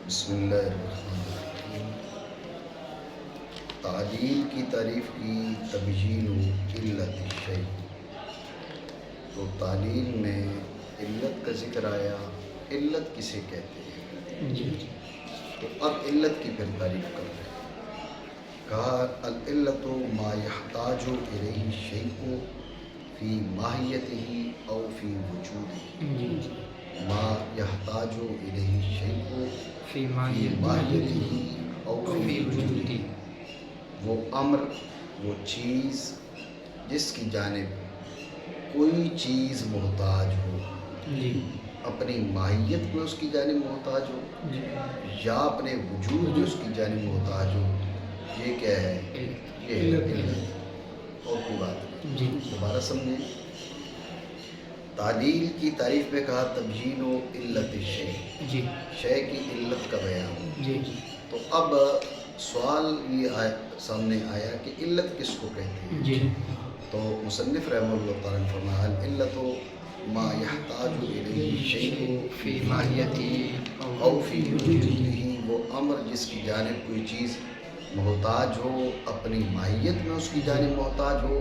بسم اللہ الرحمن الرحیم۔ تعلیل کی تعریف کی تبیین و علت الشیء، تو تعلیل میں علت کا ذکر آیا۔ علت کسے کہتے ہیں؟ جی تو اب علت کی پھر تعریف کر رہے ہیں۔ کہا العلت ما یحتاج الیہ الشیء فی ماہیتہ او فی وجودہ۔ ما یحتاج الیہ الشیء فی ماہیتہ او فی وجودہ، وہ امر، وہ چیز جس کی جانب کوئی چیز محتاج ہو، جی اپنی ماہیت میں اس کی جانب محتاج ہو جی یا اپنے وجود میں اس کی جانب محتاج ہو، یہ کیا ہے؟ یہ ہے علت۔ اور کوئی بات نہیں، جی دوبارہ سمجھیں۔ تعلیل کی تعریف میں کہا تبیین و علت الشیء، جی شے کی علت کا بیان۔ جی جی تو اب سوال یہ سامنے آیا کہ علت کس کو کہتے ہیں؟ جی تو مصنف رحمہ اللہ تعالیٰ نے فرمایا العلت ما یحتاج الیہ الشیء فی ماہیتہ او فی وجودہ، وہ امر جس کی جانب کوئی چیز محتاج ہو، اپنی ماہیت میں اس کی جانب محتاج ہو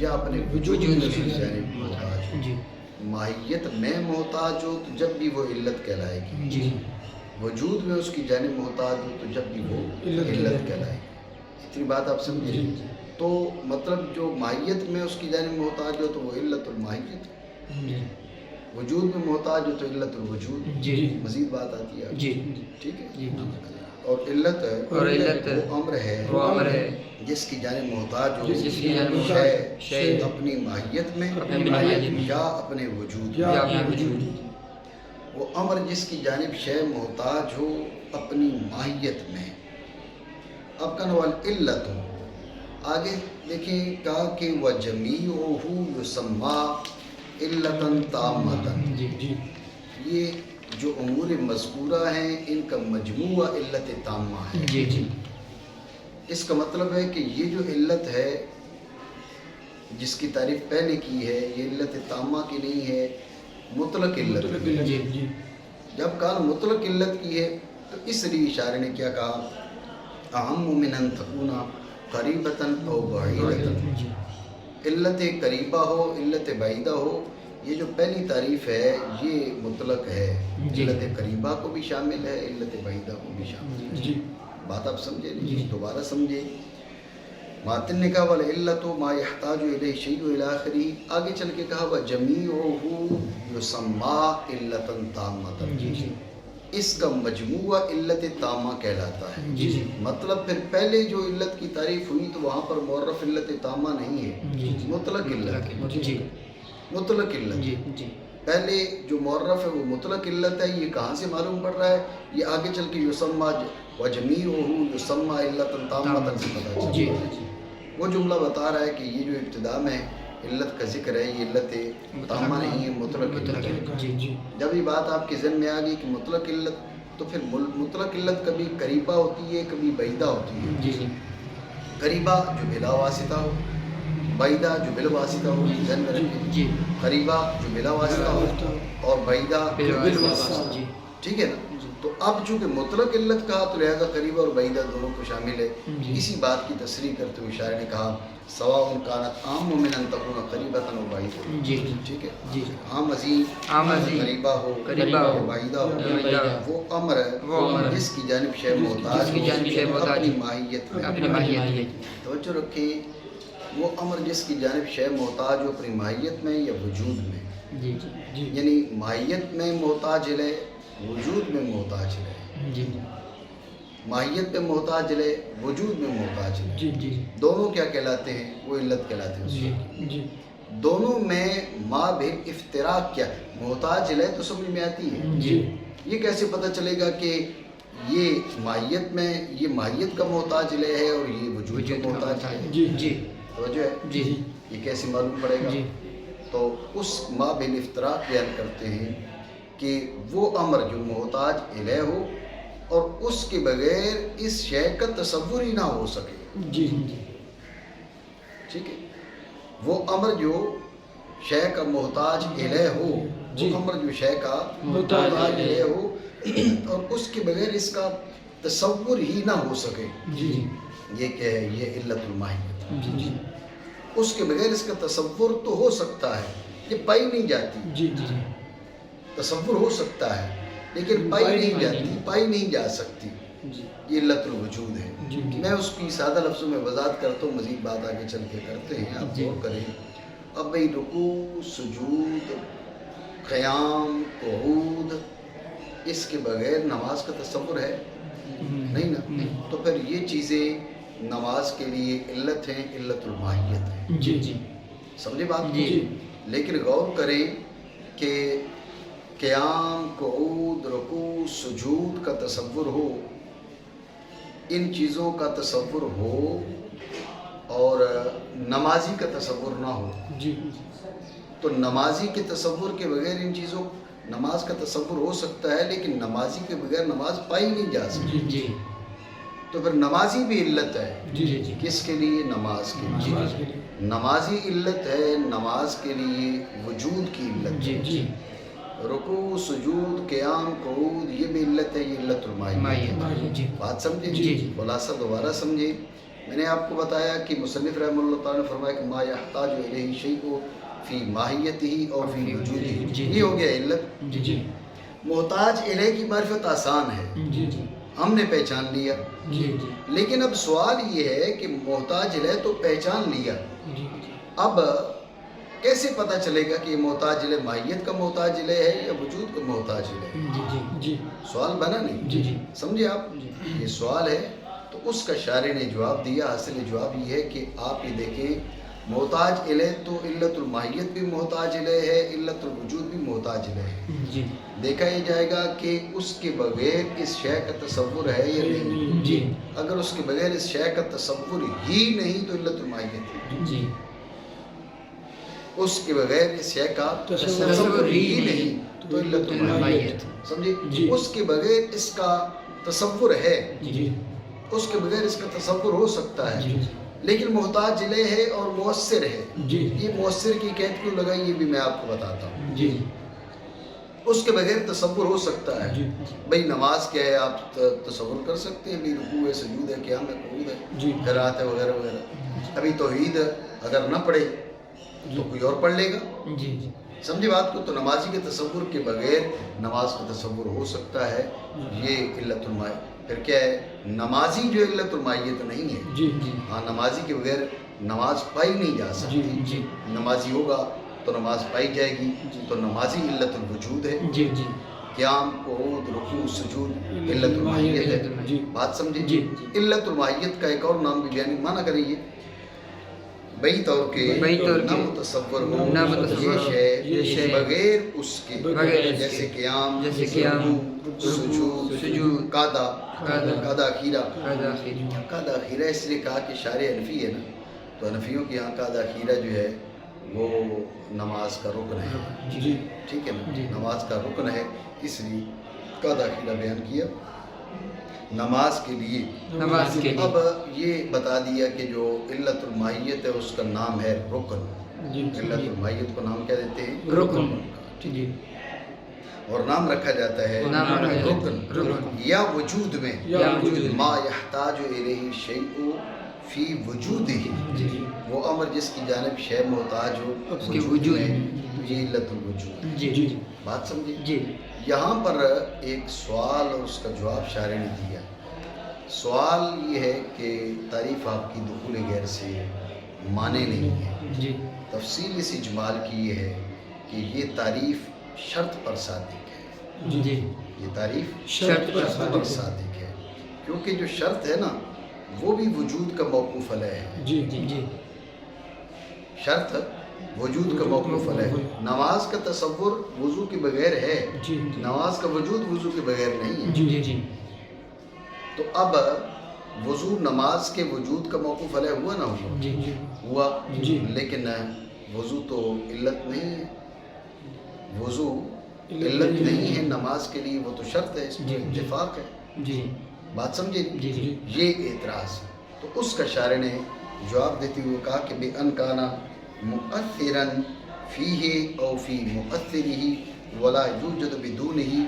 یا اپنے وجود میں اس کی جانب محتاج ہو۔ جی ماہیت میں محتاج ہو تو جب بھی وہ علت کہلائے گی، جی وجود میں اس کی جانب محتاج ہو تو جب بھی وہ علت کہلائے گی۔ اتنی بات آپ سمجھے؟ تو مطلب جو ماہیت میں اس کی جانب محتاج ہو تو وہ علت الماہیت، وجود میں محتاج ہو تو علت الوجود۔ جی مزید بات آتی ہے جی ٹھیک ہے۔ جی اور علت علت وہ امر ہے وہ امر ہے جس کی جانب محتاج ہو، جس کی جانب محتاج ہے شے اپنی ماہیت میں اپنی ماہیت میں یا اپنے وجود یا میں۔ اپنے وجود وہ امر جس کی جانب شے محتاج ہو اپنی ماہیت میں۔ اب کہنا والعلت، آگے دیکھیں کہا کہ وَجَمِيعُهُ يُسَمَّى عِلَّةً تَامَّةً، جی جی یہ جو امور مذکورہ ہیں ان کا مجموعہ علت تامہ ہے۔ جی جی اس کا مطلب ہے کہ یہ جو علت ہے جس کی تعریف پہلے کی ہے، یہ علت تامہ کی نہیں ہے، مطلق علت کی ہے۔ جی جی جب کہا مطلق علت کی ہے تو اس لیے اشارے نے کیا کہا؟ اہم من ان تکون قریبتاً او بعیدتاً، جی علت قریبہ ہو، علت بعیدہ ہو، یہ جو پہلی تعریف ہے یہ مطلق ہے، جی علت قریبہ کو بھی شامل ہے، علت بعیدہ کو بھی شامل ہے۔ جی بات آپ سمجھے جی نہیں؟ دوبارہ سمجھے۔ ماتن نے کہا والعلت ما یحتاج الیہ الشیء الی آخرہ، آگے چل کے کہا وجمیعہ یسمى علۃ تامۃ، جی جی اس کا مجموعہ علت تامہ کہلاتا ہے۔ جی جی مطلب پھر پہلے جو علت کی تعریف ہوئی تو وہاں پر معرف علت تامہ نہیں ہے، جی مطلق علت ہے۔ جی مطلق علت جی جی پہلے جو معرف ہے وہ مطلق علت ہے۔ یہ کہاں سے معلوم پڑ رہا ہے؟ یہ آگے چل کے یسمى وجمیعہ یسمى علۃ تامۃ سے پتہ چلتا جی ہے۔ وہ جملہ بتا رہا ہے کہ یہ جو ابتدا میں علت کا ذکر ہے یہ علت تامہ نہیں ہے، مطلق علت ہے۔ جی جی جب یہ بات آپ کے ذہن میں آ گئی کہ مطلق علت، تو پھر مطلق علت کبھی قریبہ ہوتی ہے کبھی بعیدہ ہوتی ہے۔ جی جی قریبہ جو بلا واسطہ ہو، بعیدہ جو بلا واسطہ ہو، ذہن میں رکھیں۔ جی قریبہ جو بلا واسطہ ہو اور بعیدہ جو بلا واسطہ، جی ٹھیک ہے نا؟ تو اب چونکہ مطلق علت کہا تو لہذا قریبہ اور بعیدہ دونوں کو شامل ہے۔ جی اسی بات کی تصریح کرتے ہوئے شاعر نے کہا سواء کانت عام من ان تکون قریبۃ و بعیدۃ، جی ٹھیک ہے؟ جی عام عظیم قریبہ ہو اور بعیدہ ہو، وہ امر ہے جس کی جانب شے محتاج ہو اپنی ماہیت میں۔ اپنی ماہیت توجہ رکھیں، وہ امر جس کی جانب شے محتاج ہو اپنی ماہیت میں یا وجود میں، جی جی یعنی ماہیت میں محتاج ہے، وجود میں محتاج ہے۔ جی ماہیت میں محتاج ہے، وجود میں محتاج ہے، جی جی دونوں کیا کہلاتے ہیں؟ وہ علت کہلاتے ہیں اس جی وقت۔ جی دونوں میں ما بے افتراق کیا ہے؟ محتاج ہے تو سمجھ میں آتی ہے۔ جی یہ کیسے پتہ چلے گا کہ یہ ماہیت میں، یہ ماہیت کا محتاج ہے اور یہ وجود کا محتاج ہے؟ جی جی توجہ ہے؟ جی یہ کیسے معلوم پڑے گا؟ جی تو اس ما بے افتراق بیان کرتے ہیں کہ وہ امر جو محتاج الیہ ہو اور اس کے بغیر اس شے کا تصور ہی نہ ہو سکے، جی جی ٹھیک ہے؟ وہ امر جو شے کا محتاج الیہ ہو، وہ امر جو شے کا محتاج الیہ ہو اور اس کے بغیر اس کا تصور ہی نہ ہو سکے، جی یہ کیا ہے؟ یہ علت الماہیت۔ جی جی اس کے بغیر اس کا تصور تو ہو سکتا ہے، یہ پائی نہیں جاتی۔ جی جی تصور ہو سکتا ہے لیکن پائی نہیں جاتی، پائی نہیں جا سکتی، جی یہ علت الوجود ہے۔ جی میں اس کی سادہ لفظوں میں وضاحت کرتا ہوں، مزید بات آگے چل کے کرتے ہیں، آپ جی۔ غور کریں۔ اب بھئی رکوع، سجود، قیام، قعود، اس کے بغیر نماز کا تصور ہے نہیں نا؟ تو پھر یہ چیزیں نماز کے لیے علت ہیں، علت الماہیت ہیں۔ جی جی سمجھے بات؟ جی۔ لیکن غور کریں کہ قیام، قعود، رکوع، سجود کا تصور ہو، ان چیزوں کا تصور ہو اور نمازی کا تصور نہ ہو، جی تو نمازی کے تصور کے بغیر ان چیزوں نماز کا تصور ہو سکتا ہے، لیکن نمازی کے بغیر نماز پائی نہیں جا سکتی۔ جی تو پھر نمازی بھی علت ہے، جی جی کس کے لیے؟ نماز کے لیے۔ نماز کے لیے۔ نمازی علت ہے نماز کے لیے، وجود کی علت جی ہے۔ جی رکوع، سجود، قیام، قعود، یہ بھی علت ہے، یہ علت الماہیت ہے۔ جی بات سمجھے؟ جی جی۔ خلاصہ دوبارہ سمجھے۔ میں نے آپ کو بتایا کہ مصنف رحمہ اللہ تعالیٰ نے فرمایا کہ ما یحتاج الیہ شیء فی ماہیتہ اور فی وجودہ، جی۔ یہ ہو گیا علت۔ جی جی محتاج الیہ کی معرفت آسان ہے، جی جی ہم نے پہچان لیا، جی جی لیکن اب سوال یہ ہے کہ محتاج الیہ تو پہچان لیا، جی اب کیسے پتہ چلے گا کہ یہ محتاج الیہ ماہیت کا محتاج الیہ ہے یا وجود کا محتاج الیہ ہے؟ جی جی جی سوال بنا نہیں؟ جی جی سمجھے آپ؟ جی۔ یہ سوال ہے، تو اس کا شارح نے جواب دیا۔ اصل جواب یہ ہے کہ آپ یہ دیکھیں، محتاج الیہ تو علت الماہیت بھی محتاج الیہ ہے، علت الوجود بھی محتاج الیہ ہے۔ جی دیکھا یہ جائے گا کہ اس کے بغیر اس شے کا تصور ہے یا نہیں۔ جی اگر اس کے بغیر اس شے کا تصور ہی نہیں تو علت الماہیت ہے۔ جی اس کے بغیر اس شے کا تصور ہی نہیں تو علت الماہیت ہے۔ سمجھے؟ جی۔ اس کے بغیر اس کا تصور ہے، جی اس کے بغیر اس کا تصور ہو سکتا ہے، جی لیکن محتاج الیہ ہے اور مؤثر ہے۔ جی یہ مؤثر کی قید کیوں لگائی یہ بھی میں آپ کو بتاتا ہوں۔ جی اس کے بغیر تصور ہو سکتا ہے۔ جی بھئی نماز کیا ہے آپ تصور کر سکتے ہیں، بھی رکوع ہے، سجود ہے، قیام ہے، قعود ہے، جی۔ قرات ہے، وغیرہ وغیرہ۔ ابھی توحید اگر نہ پڑھے تو کوئی اور پڑھ لے گا۔ جی جی سمجھے بات کو؟ تو نمازی کے تصور کے بغیر نماز کا تصور ہو سکتا ہے، یہ علت الماہیت۔ پھر کیا ہے؟ نمازی جو علت الماہیت نہیں ہے۔ جی جی ہاں، نمازی کے بغیر نماز پائی نہیں جا سکتی۔ جی نمازی ہوگا تو نماز پائی جائے گی، تو نمازی علت الوجود ہے۔ جی جی قیام، قعود، رکوع، سجود علت الماہیت ہے۔ جی۔ بات سمجھے؟ جی۔ علت الماہیت کا ایک اور نام بھی بیان مانا کریں، یہ بئی طور کے نہ متصور ہو یہ شے بغیر اس کے، جیسے قیام، سجود، قادہ اخیرہ۔ قادہ اخیرہ اس لیے کہا کہ شارع حنفی ہے نا، تو حنفیوں کے یہاں قادہ اخیرہ جو ہے وہ نماز کا رکن ہے۔ جی ٹھیک ہے نا؟ نماز کا رکن ہے، اس لیے قادہ اخیرہ بیان کیا نماز کے لیے۔ نماز کے لیے اب یہ بتا دیا کہ جو علت الماہیت ہے اس کا نام ہے رکن۔ علت الماہیت کو نام کیا دیتے ہیں؟ رکن۔ جی اور نام رکھا جاتا ہے رکن یا وجود میں، ما یحتاج الیہ شیء فی وجودہ، وہ امر جس کی جانب شے محتاج ہو وجود میں، یہ علت الوجود۔ جی بات سمجھے؟ جی یہاں پر ایک سوال اور اس کا جواب شارح نے دیا۔ سوال یہ ہے کہ تعریف آپ کی دخول غیر سے مانے نہیں ہے۔ جی تفصیل اس اجمال کی یہ ہے کہ یہ تعریف شرط پر صادق ہے۔ جی یہ تعریف شرط پر صادق ہے، کیونکہ جو شرط ہے نا وہ بھی وجود کا موقوف علیہ ہے۔ جی جی شرط وجود کا موقوف علیہ ہے۔ نماز کا تصور وضو کے بغیر ہے، نماز کا وجود وضو کے بغیر نہیں ہے۔ جی جی تو اب وضو نماز کے وجود کا موقوف علیہ ہوا نہ ہوا؟ جی جی ہوا، جی۔ لیکن وضو تو علت نہیں ہے، وضو علت نہیں ہے نماز کے لیے، وہ تو شرط ہے، اس میں اتفاق ہے۔ جی بات سمجھے؟ جی جی یہ اعتراض ہے۔ تو اس کا شارح نے جواب دیتے ہوئے کہا کہ بِأَنْ كَانَ مُؤَثِّرًا فِيهِ أَوْ فِي مُؤَثِّرِهِ وَلَا يُوجَدُ بِدُونِهِ،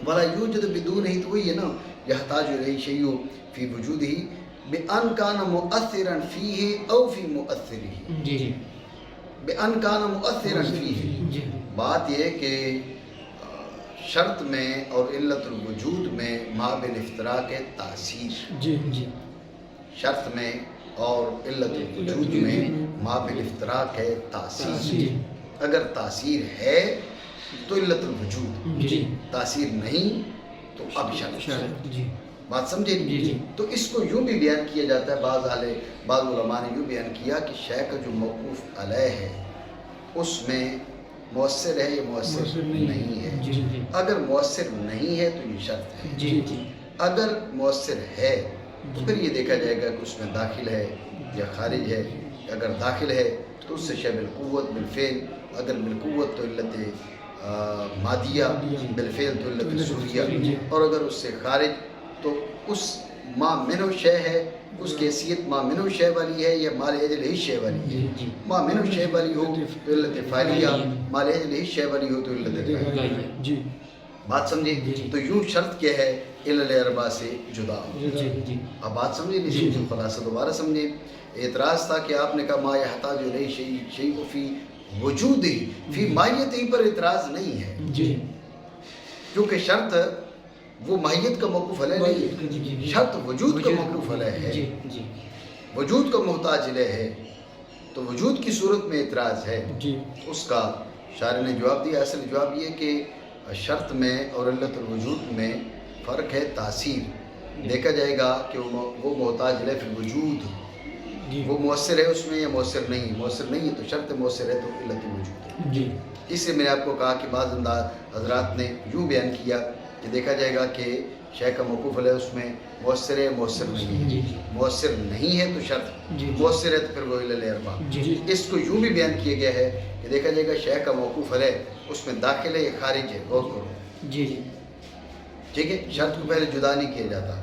ولا یوجد بدون ہی تو وہی ہے نا یحتاج الیہ شیء فی وجودہ بان کان مؤثرا فیہ او فی مؤثرہ جی جی بان کان مؤثرا فیہ. جی بات یہ کہ شرط میں اور علت الوجود میں ما بالافتراق تاثیر. جی جی شرط میں اور علت الوجود میں ما بالافتراق ہے تاثیر. جی اگر تاثیر ہے تو علت الوجود، جی تاثیر نہیں تو اب شرط. شرط. جی بات سمجھے؟ جی جی تو اس کو یوں بھی بیان کیا جاتا ہے، بعض علماء نے یوں بیان کیا کہ شے کا جو موقوف علیہ ہے اس میں مؤثر ہے یا مؤثر نہیں ہے. جی جی اگر مؤثر نہیں ہے تو یہ شرط ہے. جی جی اگر مؤثر ہے تو پھر یہ دیکھا جائے گا کہ اس میں داخل ہے یا خارج ہے. اگر داخل ہے تو اس سے شے بالقوت بالفعل، اگر بالقوت تو علت مادیہ، بالفعل تو علت سوریہ، اور اگر اس سے خارج تو اس ما منو شے ہے، اس کی حیثیت ما منو شے والی ہے یا مال اجل ہی شے والی ہے. جی جی ما منو شے والی ہو تو علت فاعلیہ، مال اجل ہی شے والی ہو تو علت فاعلیہ. جی بات سمجھے؟ تو یوں شرط کیا ہے علل اربع سے جدا. جی جی اب بات سمجھے نہیں سمجھے؟ خلاصہ دوبارہ سمجھے. اعتراض تھا کہ آپ نے کہا ما یحتاج الیہ شیء فی وجودہ، فی ماہیت ہی پر اعتراض نہیں ہے، جی کیونکہ شرط وہ ماہیت کا موقوف علیہ نہیں ہے، شرط وجود کا موقوف علیہ ہے، جی جی وجود کا محتاج علیہ ہے. تو وجود کی صورت میں اعتراض ہے. جی اس کا شارح نے جواب دیا. اصل جواب یہ کہ شرط میں اور علت الوجود میں فرق ہے تاثیر. دیکھا جائے گا کہ وہ محتاج علیہ فی وجود، وہ مؤثر ہے اس میں یا مؤثر نہیں. مؤثر نہیں ہے تو شرط، مؤثر ہے تو علت الوجود ہے. جی اس سے میں نے آپ کو کہا کہ بعض حضرات نے یوں بیان کیا کہ دیکھا جائے گا کہ شے کا موقوف علیہ اس میں مؤثر ہے، مؤثر نہیں ہے. مؤثر نہیں ہے تو شرط، مؤثر ہے تو پھر وہ علل اربع. اس کو یوں بھی بیان کیا گیا ہے کہ دیکھا جائے گا شے کا موقوف علیہ اس میں داخل ہے یا خارج ہے. غور کرو. جی جی ٹھیک ہے، شرط کو پہلے جدا نہیں کیا جاتا.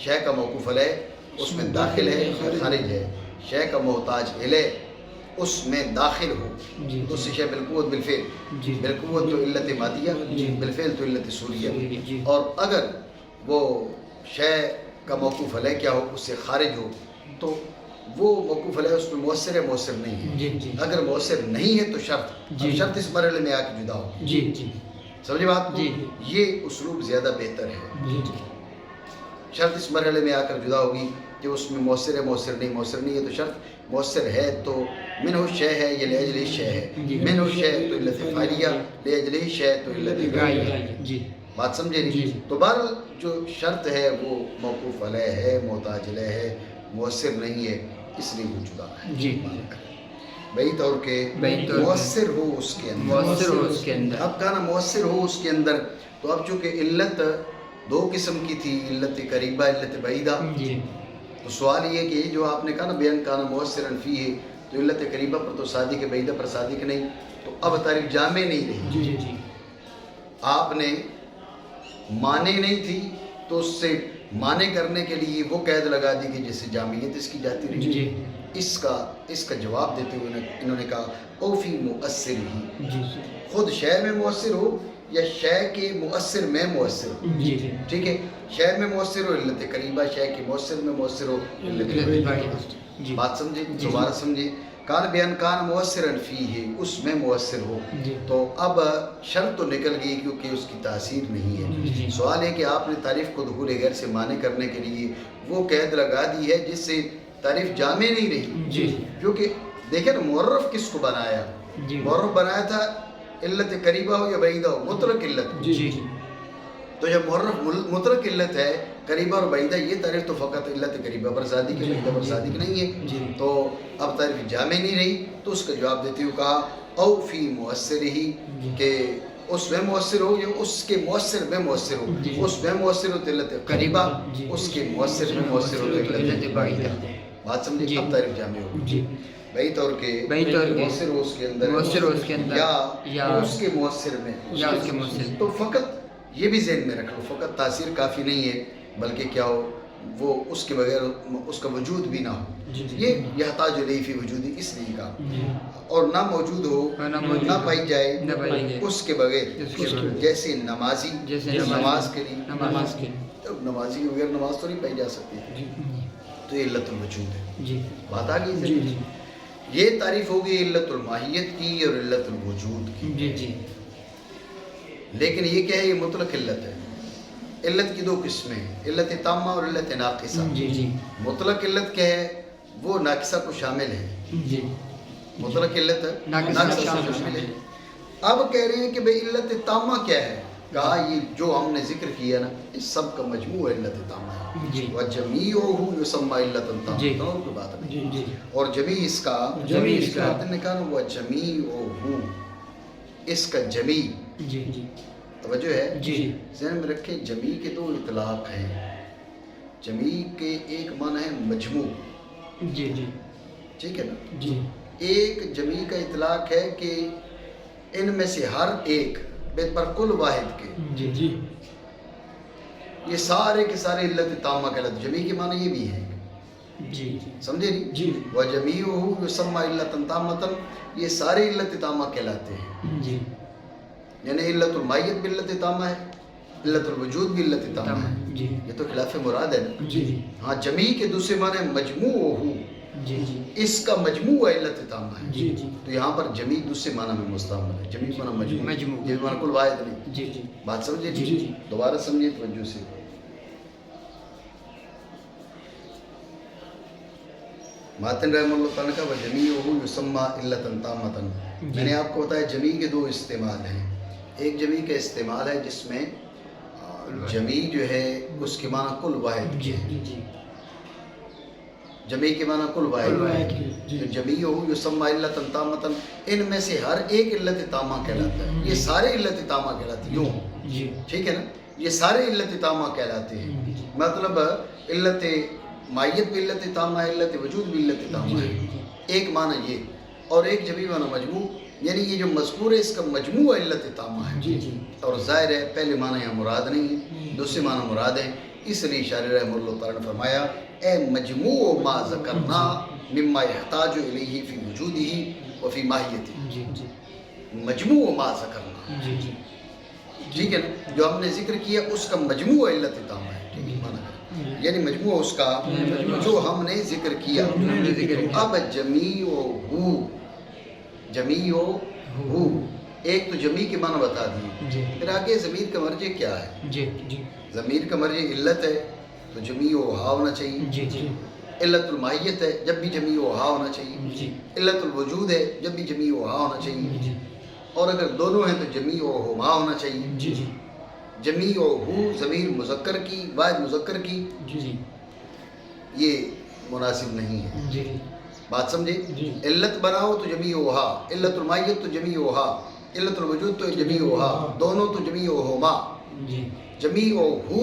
شے کا موقوف علیہ اس میں داخل ہے یا خارج ہے. شے کا محتاج علیہ اس میں داخل ہو تو اس سے شے بالقوت بالفعل، بالقوت تو علت مادیہ، بالفعل تو علت سوریہ. اور اگر وہ شے کا موقوف علیہ کیا ہو اس سے خارج ہو تو وہ موقوف علیہ اس میں مؤثر ہے، مؤثر نہیں ہے. اگر مؤثر نہیں ہے تو شرط. اب شرط اس مرحلے میں آ کے جدا ہو. جی جی سمجھے بات؟ جی یہ اسلوب زیادہ بہتر ہے. جی جی شرط اس مرحلے میں آ کر جدا ہوگی کہ اس میں مؤثر ہے، مؤثر نہیں. مؤثر نہیں ہے تو شرط، مؤثر ہے تو منہ شے ہے یا لاجلہ شے ہے. منہ شے تو علت فاعلیہ، لاجلہ شے تو علت فاعلیہ. جی بات سمجھے نہیں؟ تو بہرحال جو شرط ہے وہ موقوف علیہ ہے، محتاج علیہ ہے، مؤثر نہیں ہے، اس لیے وہ جدا ہے. جی بئی طور کے مؤثر ہو اس کے اندر، مؤثر ہو اس کے اندر. اب کہنا مؤثر ہو اس کے اندر تو اب چونکہ علت دو قسم کی تھی، علت قریبہ، علت بعیدہ. جی تو سوال یہ کہ جو آپ نے کہا نا بیان کانا مؤثرا فیہ، تو علت قریبہ پر تو صادق، بعیدہ پر صادق نہیں. تو اب تعریف جامع نہیں رہی. جی جی آپ نے مانے نہیں تھی تو اس سے مانے کرنے کے لیے وہ قید لگا دی کہ جس سے جامعیت اس کی جاتی رہی. جی اس کا جواب دیتے ہوئے انہوں نے کہا او فی مؤثر ہی، جی خود شے میں مؤثر ہو یا شے کے مؤثر میں مؤثر ہو. جی جی ٹھیک ہے، شے میں مؤثر ہو علت قریبہ، شے کے مؤثر میں مؤثر ہو علت بعیدہ. بات سمجھے؟ دوبارہ سمجھے. کان بیان کان مؤثرا فیہ، اس میں مؤثر ہو. تو اب شرط تو نکل گئی کیونکہ اس کی تاثیر نہیں ہے. سوال ہے کہ آپ نے تعریف کو دخول غیر سے مانے کرنے کے لیے وہ قید لگا دی ہے جس سے تعریف جامع نہیں رہی. کیونکہ دیکھیں نا معرف کس کو بنایا؟ معرف بنایا تھا علت قریبہ ہو یا بعیدہ ہو، مطلق علت. تو جب معرف مطلق علت ہے قریبہ اور بعیدہ، یہ تعریف تو فقط علت قریبہ پر صادق ہے، بعیدہ پر صادق نہیں ہے. تو اب تعریف جامع نہیں رہی. تو اس کا جواب دیتے ہوئے کہا او فی مؤثر ہی، کہ اس میں مؤثر ہو یا اس کے مؤثر میں مؤثر ہو. اس میں مؤثر ہو تو علت قریبہ، اس کے مؤثر میں مؤثر ہو تو علت بعیدہ. بات سمجھے؟ اب تعریف جامع ہو. بئی طور کے مؤثر ہو اس کے اندر یا اس کے مؤثر میں. تو فقط یہ بھی ذہن میں رکھ لو، فقط تاثیر کافی نہیں ہے بلکہ کیا ہو وہ اس کے بغیر اس کا وجود بھی نہ ہو. یہ یحتاج الیہ فی وجودی اس لیے کہا. اور نہ موجود ہو نہ پائی جائے اس کے بغیر. جیسے نمازی نماز کے لیے نمازی کے بغیر نماز تو نہیں پائی جا سکتی. تو یہ علت الوجود ہے. بات آ گئی. یہ تعریف ہوگی علت الماہیت کی اور علت الوجود کی. لیکن یہ کیا ہے؟ یہ مطلق علت ہے. علت کی دو قسمیں ہیں، علت تامہ اور علت ناقصہ. مطلق علت کیا ہے؟ وہ ناقصہ کو شامل ہے. مطلق علت ناقصہ کو شامل ہے. اب کہہ رہے ہیں کہ بھئی علت تامہ کیا ہے؟ کہا یہ جو ہم نے ذکر کیا نا اس سب کا مجموع علت تامہ ہے. وَجَمِيعُهُ يُسَمَّى علة تامہ. اور کوئی بات نہیں. اور جمیع اس کا آپ نے کہا نا وَجَمِيعُهُ اس کا جمیع توجہ ہے. ذہن میں رکھیں جمیع کے دو اطلاق ہیں. جمیع کے ایک معنی ہے مجموع. ٹھیک ہے نا. ایک جمیع کا اطلاق ہے کہ ان میں سے ہر ایک پر کل واحد کے یہ سارے کے سارے علت تامہ کہلاتے. جمیع کے معنی یہ بھی ہے. سمجھے نہیں؟ وَجَمِيعُهُ يُسَمَّى علة تامة. یہ سارے علت تامہ کہلاتے ہیں. یعنی علت الماہیت بھی علت تامہ ہے، علت الوجود بھی علت تامہ ہے. یہ تو خلاف مراد ہے نا. ہاں جمیع کے دوسرے معنی مجموع اس کا مجموع علت تامہ ہے. تو یہاں پر جمیع دوسرے معنی میں مستعمل ہے. جمیع معنی مجموع، یہ معنی کل واحد نہیں. بات سمجھے؟ دوبارہ سمجھے توجہ سے. ماتن رحمہ اللہ تعالیٰ کا وَجَمِيعُهُ يُسَمَّى علة تامة. میں نے آپ کو بتایا جمیع کے دو استعمال ہیں. ایک جمیع کا استعمال ہے جس میں جمیع جو ہے اس کے معنی کل واحد کے. جمیع کے معنی کل واحد. جمیعُهُ يُسَمَّى علة تامة. ان میں سے ہر ایک علت تامہ کہلاتا ہے. یہ سارے علت تامہ کہلاتے ہیں. یوں ٹھیک ہے نا. یہ سارے علت تامہ کہلاتے ہیں. مطلب علت ماہیت بھی علت تامہ ہے، علت وجود بھی علت تامہ ہے. ایک معنی یہ. اور ایک جمیع معنی مجموع، یعنی یہ جو مذکور ہے اس کا مجموع علت تامہ ہے. اور ظاہر ہے پہلے معنی یہاں مراد نہیں ہے، دوسرے معنی مراد ہے. اس لیے شارح رحمہ اللہ تعالیٰ نے فرمایا اے مجموع ما ذکرنا مما يحتاج الیہ فی وجودہ وفی ماہیتہ. مجموع ما ذکرنا ٹھیک ہے نا، جو ہم نے ذکر کیا اس کا مجموع علت تامہ ہے. یعنی مجموع اس کا جو ہم نے ذکر کیا. اب جمیعُهُ ایک تو جمیع کے معنی بتا دیے. پھر آگے ضمیر کا مرجع کیا ہے؟ ضمیر کا مرجع علت ہے تو جمیعُهُ ہونا چاہیے. علت الماہیت ہے جب بھی جمیعُهُ ہونا چاہیے. علت الوجود ہے جب بھی جمیعُهُ ہونا چاہیے. اور اگر دونوں ہیں تو جمیعُهُ ہونا چاہیے. جمیعُهُ ضمیر مذکر کی واحد مذکر کی یہ مناسب نہیں ہے. بات سمجھے؟ علت بناؤ تو جمیعُهُ، علت الماہیت تو جمیعُهُ، علت الوجود تو جمیعُهُ، دونوں تو جمیعُهُما. جمیعُهُ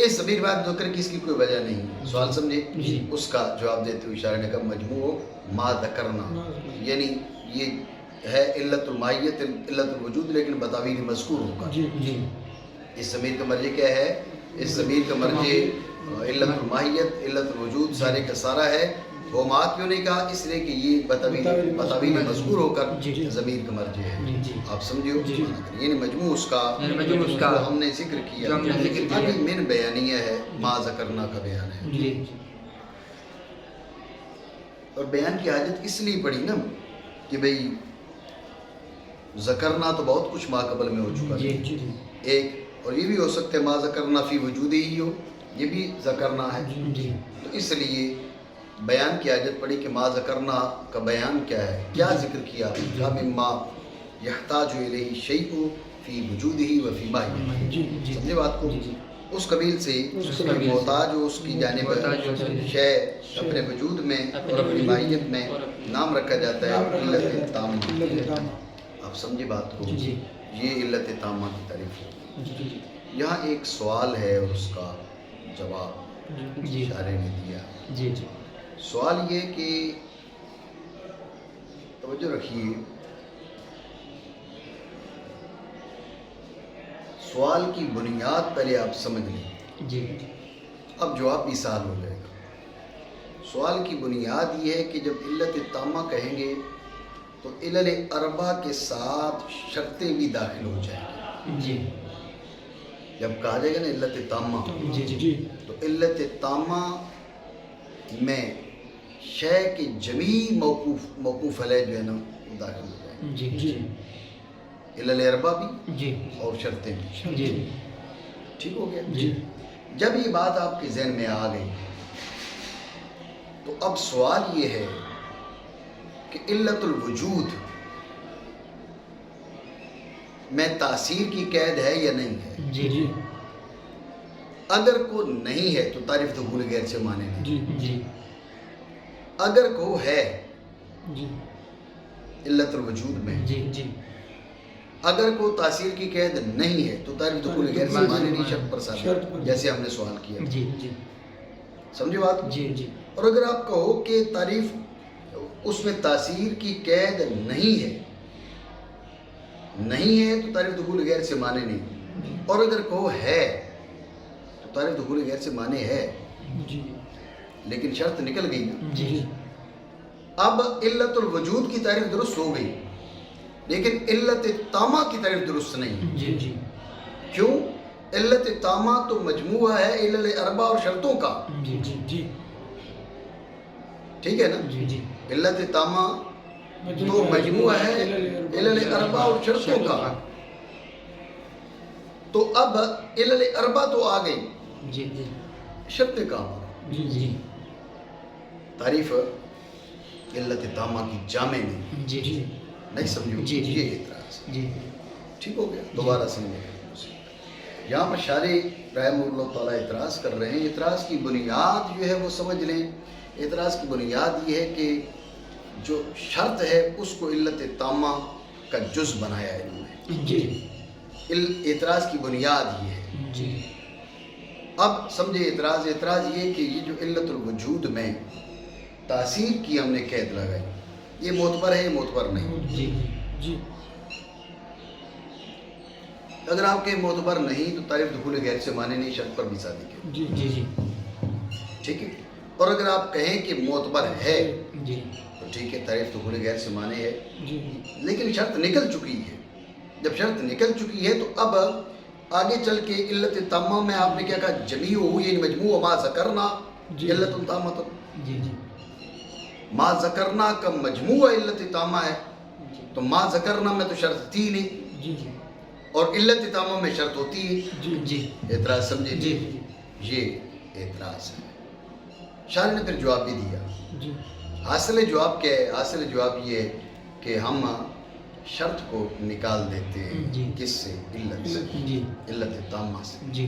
اس ضمیر واحد مذکر کی اس کی کوئی وجہ نہیں. سوال سمجھے؟ اس کا جواب دیتے ہوئے اشارہ نے کہا مجموع ما ذکرنا، یعنی یہ ہے علت الماہیت علت الوجود لیکن بتاویل مذکور ہوگا. اس ضمیر کا مرجع کیا ہے؟ اس ضمیر کا مرجع علت الماہیت علت الوجود سارے کا سارا ہے. ہوما کیوں نہیں کہا؟ اس لیے کہ یہ بتاویل مذکور ہو کر ضمیر کا مرجع ہے. آپ سمجھو؟ یعنی مجموع اس کا جو ہم نے ذکر کیا. ابھی من بیانیہ ہے، ما ذکرنا کا بیان ہے. اور بیان کی حاجت اس لیے پڑی نا کہ بھئی ذکرنا تو بہت کچھ ما قبل میں ہو چکا ہے. ایک اور یہ بھی ہو سکتا ہے ما ذکرنا فی وجود ہی ہو، یہ بھی ذکرنا ہے. تو اس لیے بیان کی حاجت پڑی کہ ما ذکرنا کا بیان کیا ہے، کیا ذکر کیا. مما یحتاج الیہ شیء فی وجودہ وفی ماہیتہ. سمجھے بات کو؟ اس قبیل سے محتاج ہو اس کی جانب شے اپنے وجود میں اور اپنی ماہیت میں نام رکھا جاتا ہے علت تامہ. آپ سمجھے بات کو؟ یہ علت تامہ کی تعریف ہے. یہاں ایک سوال ہے اور اس کا جواب اشارے نے دیا. سوال یہ کہ توجہ رکھیے، سوال کی بنیاد پہلے آپ سمجھ لیں. اب جواب بھی سال ہو جائے گا. سوال کی بنیاد یہ ہے کہ جب علت تامہ کہیں گے تو علل اربع کے ساتھ شرطیں بھی داخل ہو جائیں گی. جی جب کہا جائے گا نا علت تامہ، جی جی تو علت تامہ میں شے کے جمیع موقوف علیہ جو ہے نا وہ داخل ہو جائیں گے. جی جی علل اربع بھی جی اور شرطیں بھی. جی ٹھیک ہو گیا؟ جی جب یہ بات آپ کے ذہن میں آ گئی تو اب سوال یہ ہے کہ علت الوجود میں تاثیر کی قید ہے یا نہیں ہے؟ جی جی اگر کو نہیں ہے تو تعریف دخول غیر سے مانے نہیں. جی جی اگر کو ہے جی علت الوجود میں، جی جی اگر کو تاثیر کی قید نہیں ہے تو تعریف دخول غیر سے مانے نہیں، شرط پر شرط ثابت، پر. جیسے ہم نے سوال کیا. جی جی سمجھے بات؟ جی جی اور اگر آپ کہو کہ تعریف اس میں تاثیر کی قید نہیں ہے تو تعریف دخول غیر سے مانے نہیں، اور اگر کہو ہے تو تعریف دخول غیر سے مانے ہے، جی لیکن شرط نکل گئی نا. جی اب علت الوجود کی تعریف درست ہو گئی لیکن علت تامہ کی تعریف درست نہیں. جی جی کیوں؟ علت تامہ تو مجموعہ ہے علل اربع اور شرطوں کا. جی جی جی ٹھیک ہے نا؟ جی جی علت تامہ تو مجموعہ ہے علل اربع اور شرطوں کا. تو اب علل اربع تو آ گئی، جی جی شرطیں کہاں؟ جی جی تعریف علت تامہ کی جامع نہیں. جی جی نہیں سمجھو؟ جی جی. یہ اعتراض ہے. جی ٹھیک ہو گیا؟ دوبارہ سمجھیں. یہاں پر شارح رحمہ اللہ تعالیٰ اعتراض کر رہے ہیں. اعتراض کی بنیاد جو ہے وہ سمجھ لیں. اعتراض کی بنیاد یہ ہے کہ جو شرط ہے اس کو علت تامہ کا جز بنایا ہے انہوں نے. جی اعتراض کی بنیاد یہ ہے. جی اب سمجھے اعتراض یہ کہ یہ جو علت الوجود میں تاثیر کی ہم نے قید لگائی، یہ معتبر ہے، یہ معتبر نہیں. جی جی اگر آپ کے معتبر نہیں تو تعریف دخول غیر سے مانے نہیں، شرط پر بھی صادق ہے. جی جی جی ٹھیک ہے. اور اگر آپ کہیں کہ معتبر ہے جی تو ٹھیک ہے، تعریف دخول غیر سے مانے ہے، جی لیکن شرط نکل چکی ہے. جب شرط نکل چکی ہے تو اب آگے چل کے علت تامہ میں آپ نے کیا کہا؟ جمیع ہو، یعنی مجموع ما ذکرنا جی. علت تامہ. جی جی ما ذکرنا کا مجموع علت تامہ ہے، تو ما ذکرنا میں تو شرط تھی نہیں جی جی اور علت تامہ میں شرط ہوتی ہے. جی جی اعتراض سمجھے؟ جی یہ اعتراض ہے. شارح نے پھر جواب بھی دیا. جی حاصل جواب کیا ہے؟ حاصل جواب یہ ہے کہ ہم شرط کو نکال دیتے ہیں. جی. کس سے؟ علت سے، جی علت تامہ سے. جی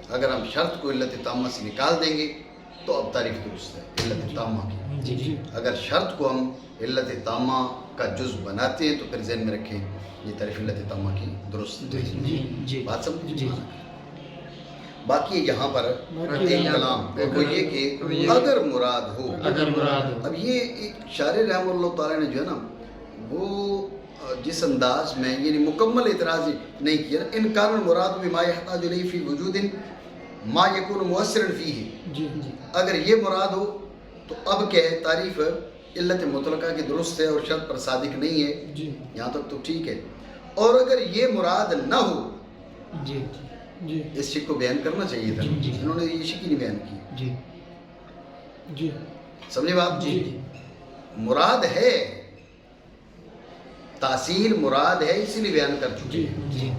اگر ہم شرط کو علت تامہ سے نکال دیں گے تو اب تعریف درست ہے علت تامہ کی. جی جی اگر شرط کو ہم علت تامہ کا جز بناتے ہیں تو پھر ذہن میں رکھیں یہ تعریف علت تامہ کی درست ہے. جی جی بات سمجھ؟ جی باقی یہاں پر باقی ایک کلام وہ یہ کہ اگر مراد ہو. اگر مراد ہو. اب یہ ایک شارح رحمہ اللہ تعالیٰ نے جو ہے نا وہ جس انداز میں یعنی مکمل اعتراض نہیں کیا. ان کان المراد بما يحتاج الیہ فی وجود ما یکون مؤثرا فیہ. جی جی اگر یہ مراد ہو تو اب کیا ہے؟ تعریف علت مطلقہ کی درست ہے اور شرط پر صادق نہیں ہے. جی یہاں تک تو ٹھیک ہے. اور اگر یہ مراد نہ ہو، جی جی اس شک کو بیان کرنا چاہیے تھا. جی. انہوں نے یہ شک ہی نہیں بیان کی. جی جی سمجھے بات؟ جی مراد ہے، تاثیر مراد ہے، اسی لیے بیان کر چکے جی ہیں. جی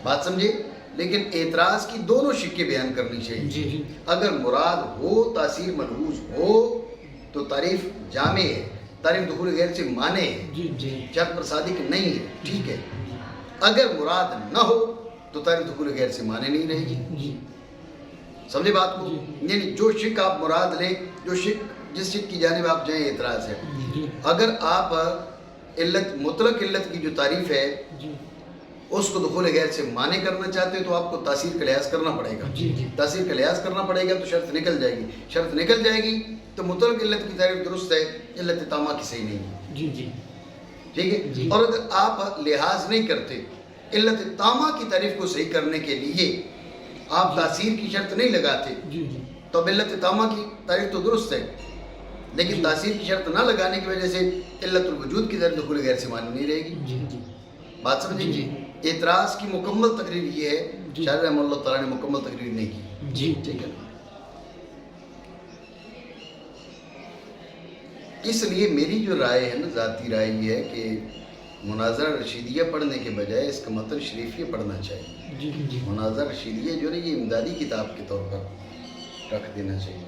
بات سمجھے؟ لیکن اعتراض کی دونوں شکیں بیان کرنی چاہیے. جی جی اگر مراد ہو، تاثیر ملحوظ ہو تو تعریف جامع ہے، تعریف دخول غیر سے مانے ہے، جی جی شرط پر صادق نہیں ہے. ٹھیک ہے. اگر مراد نہ ہو تو تعریف دخول غیر سے مانے نہیں رہے گی. جی سمجھے بات کو؟ جی. یعنی جو شک آپ مراد لیں، جو شک جس شک کی جانب آپ جائیں، اعتراض ہے. جی اگر آپ علت مطلق علت کی جو تعریف ہے جی اس کو دخول غیر سے مانے کرنا چاہتے ہیں تو آپ کو تاثیر کا لحاظ کرنا پڑے گا. جی جی تاثیر کا لحاظ کرنا پڑے گا تو شرط نکل جائے گی. شرط نکل جائے گی تو مطلق علت کی تعریف درست ہے، علت تامہ کی صحیح نہیں ہے. جی جی ٹھیک ہے. جی. اور اگر آپ لحاظ نہیں کرتے علت تامہ کی تعریف کو صحیح کرنے کے لیے، آپ تاثیر کی شرط نہیں لگاتے جی جی تو اب علت تامہ کی تعریف تو درست ہے، لیکن تاثیر کی شرط نہ لگانے کی وجہ سے علت الوجود کی طرف دخول غیر سے معنی نہیں رہے گی. جی جی بات سمجھیں؟ جی. اعتراض کی مکمل تقریر یہ ہے، جی. شاعر رحمہ اللہ تعالیٰ نے مکمل تقریر نہیں کی. جی ٹھیک ہے. اس لیے میری جو رائے ہے نا، ذاتی رائے یہ ہے کہ مناظرہ رشیدیہ پڑھنے کے بجائے اس کا متن شریفیہ پڑھنا چاہیے. جی جی مناظرہ رشیدیہ جو ہے نا، یہ امدادی کتاب کے طور پر رکھ دینا چاہیے.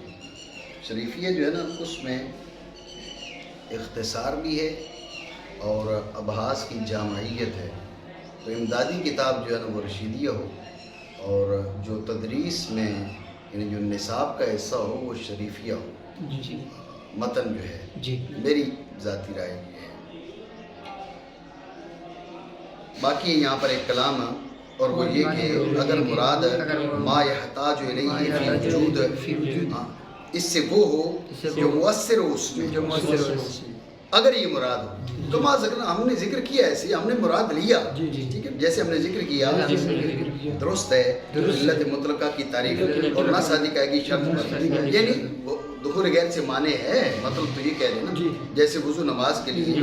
شریفیہ جو ہے نا، اس میں اختصار بھی ہے اور ابحاث کی جامعیت ہے. تو امدادی کتاب جو ہے نا وہ رشیدیہ ہو، اور جو تدریس میں یعنی جو نصاب کا حصہ ہو وہ شریفیہ ہو. جی متن جو ہے، جی میری ذاتی رائے یہ ہے. باقی یہاں پر ایک کلام ہے، اور وہ یہ کہ اگر مراد ما یحتاج الیہ فی وجود، اس سے وہ ہو جو مؤثر ہو اس میں، اگر یہ مراد ہو. کما ذکر ہم نے ذکر کیا ایسے، ہم نے مراد لیا. جی جی ٹھیک ہے، جیسے ہم نے ذکر کیا درست ہے. علت مطلقہ کی تعریف اور نہ صادق ہے کی شرط پر، یعنی دخول غیر سے معنی ہے، مطلب تو یہ کہہ رہے ہیں جی. نا، جیسے وضو نماز کے لیے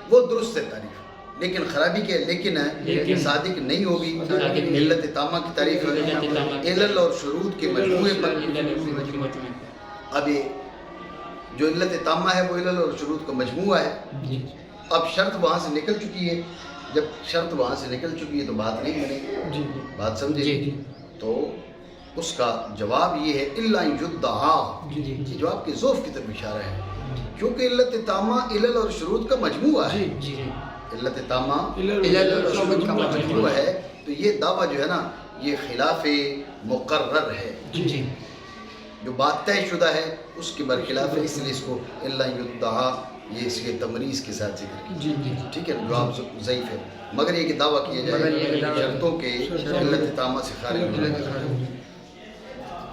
وہ درست ہے تعریف، لیکن خرابی کے لیکن صادق نہیں ہوگی. علت تامہ کی تعریف علل اور شروط کے مجموعے پر. اب یہ جو علت تامہ ہے وہ علل اور شروط کا مجموعہ ہے. اب شرط وہاں سے نکل چکی ہے، جب شرط وہاں سے نکل چکی ہے تو بات نہیں بنے گی. جی بات سمجھے؟ جی. تو اس کا جواب یہ ہے الا یدعا. جی جی یہ جواب کے ذوف کی طرف اشارہ ہے، کیونکہ علت تامہ علل اور شروط کا مجموعہ ہے. جی علت تامہ علل اور شروط کا مجموعہ ہے. تو یہ دعویٰ جو ہے نا، یہ خلاف مقرر ہے. جی جو بات طے شدہ ہے اس کے برخلاف ہے، اس لیے اس کو الا یدعا یہ اس کے تمریز کے ساتھ ذکر کیا. جی جی ٹھیک ہے، جواب ضعیف ہے، مگر یہ کہ دعویٰ کیا جائے شرطوں کے علت تامہ سے خارج ہونے کا.